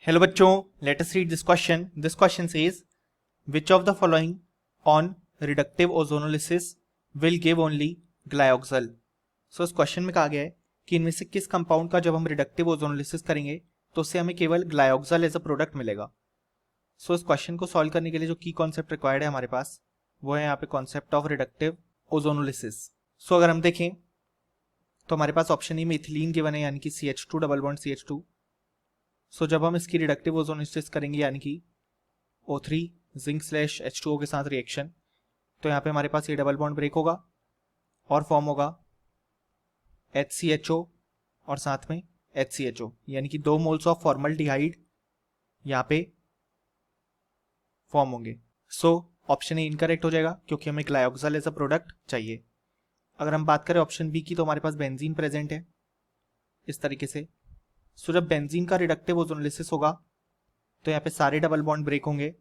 Hello बच्चों, let us read this question. This question says which of the following on reductive ozonolysis will give only glyoxal. सो इस question में कहा गया है कि इनमें से किस कंपाउंड का जब हम रिडक्टिव ओजोनोलिसिस करेंगे तो उससे हमें केवल ग्लायोक्सल एज अ प्रोडक्ट मिलेगा. सो इस क्वेश्चन को सॉल्व करने के लिए जो की कॉन्सेप्ट रिक्वायर्ड है हमारे पास वो है यहाँ पे कॉन्सेप्ट ऑफ रिडक्टिव ओजोनोलिसिस. सो अगर हम देखें तो हमारे पास ऑप्शन ई में इथिलीन गिवन है यानी कि CH2 डबल बॉन्ड CH2. सो जब हम इसकी रिडक्टिव ओजोनोलिसिस करेंगे यानी कि O3 जिंक स्लैश H2O के साथ रिएक्शन, तो यहाँ पे हमारे पास ये डबल बॉन्ड ब्रेक होगा और फॉर्म होगा HCHO और साथ में HCHO, यानी कि 2 मोल्स ऑफ फॉर्मल्डिहाइड यहाँ पे फॉर्म होंगे. सो ऑप्शन ए इनकरेक्ट हो जाएगा क्योंकि हमें ग्लायोक्सल एज अ प्रोडक्ट चाहिए. अगर हम बात करें ऑप्शन बी की तो हमारे पास बेंजीन प्रेजेंट है इस तरीके से. सो जब बेंजीन का रिडक्टिव ओजोनोलिसिस होगा तो यहाँ पे सारे डबल बॉन्ड ब्रेक होंगे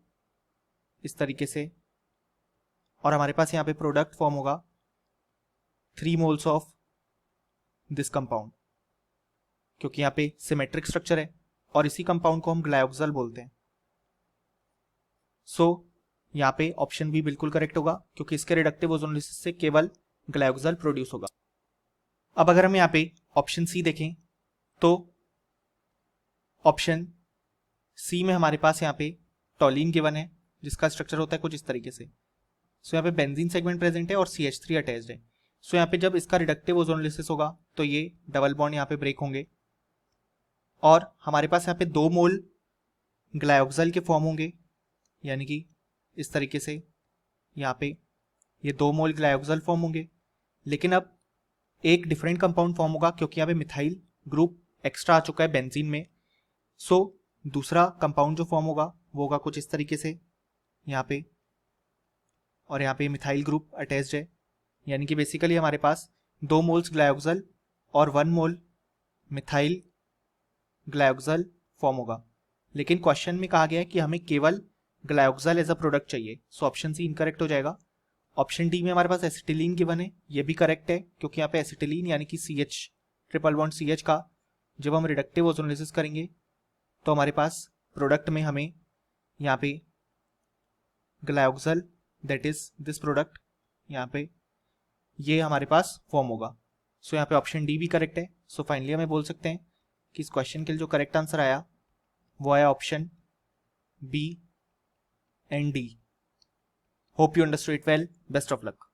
इस तरीके से और हमारे पास यहाँ पे प्रोडक्ट फॉर्म होगा 3 मोल्स ऑफ दिस कंपाउंड, क्योंकि यहाँ पे सिमेट्रिक स्ट्रक्चर है और इसी कंपाउंड को हम ग्लायोक्सल बोलते हैं. सो यहाँ पे ऑप्शन बी बिल्कुल करेक्ट होगा क्योंकि इसके रिडक्टिव ओजोनोलिसिस से केवल ग्लायोक्सल प्रोड्यूस होगा. अब अगर हम यहाँ पे ऑप्शन सी देखें तो ऑप्शन सी में हमारे पास यहाँ पे टॉलिन गिवन है जिसका स्ट्रक्चर होता है कुछ इस तरीके से. सो यहाँ पे बेंजीन सेगमेंट प्रेजेंट है और CH3 अटैच्ड है. सो यहाँ पे जब इसका रिडक्टिव ओजोनोलिसिस होगा तो ये डबल बॉन्ड यहाँ पे ब्रेक होंगे और हमारे पास यहाँ पे 2 मोल ग्लायोक्सल के फॉर्म होंगे, यानी कि इस तरीके से यहाँ पे ये 2 मोल ग्लायोक्सल फॉर्म होंगे. लेकिन अब एक डिफरेंट कंपाउंड फॉर्म होगा क्योंकि यहाँ पे मिथाइल ग्रुप एक्स्ट्रा आ चुका है बेंजीन में. सो दूसरा कंपाउंड जो फॉर्म होगा वो होगा कुछ इस तरीके से यहाँ पे, और यहाँ पे मिथाइल ग्रुप अटैच्ड है, यानी कि बेसिकली हमारे पास 2 मोल्स ग्लायोक्सल और 1 मोल मिथाइल ग्लायोक्सल फॉर्म होगा. लेकिन क्वेश्चन में कहा गया है कि हमें केवल ग्लायोक्सल एज अ प्रोडक्ट चाहिए. सो ऑप्शन सी इनकरेक्ट हो जाएगा. ऑप्शन डी में हमारे पास एसिटिलीन गिवन है, ये भी करेक्ट है क्योंकि यहाँ पे एसिटिलीन यानी कि CH ट्रिपल बॉन्ड CH का जब हम रिडक्टिव ओजोनोलिसिस करेंगे तो हमारे पास प्रोडक्ट में हमें यहाँ पे glyoxal that is this product यहाँ पे ये हमारे पास फॉर्म होगा. सो यहाँ पे ऑप्शन डी भी करेक्ट है. सो फाइनली हमें बोल सकते हैं कि इस क्वेश्चन के लिए जो करेक्ट आंसर आया वो आया option B and D. Hope you understood it well. Best of luck.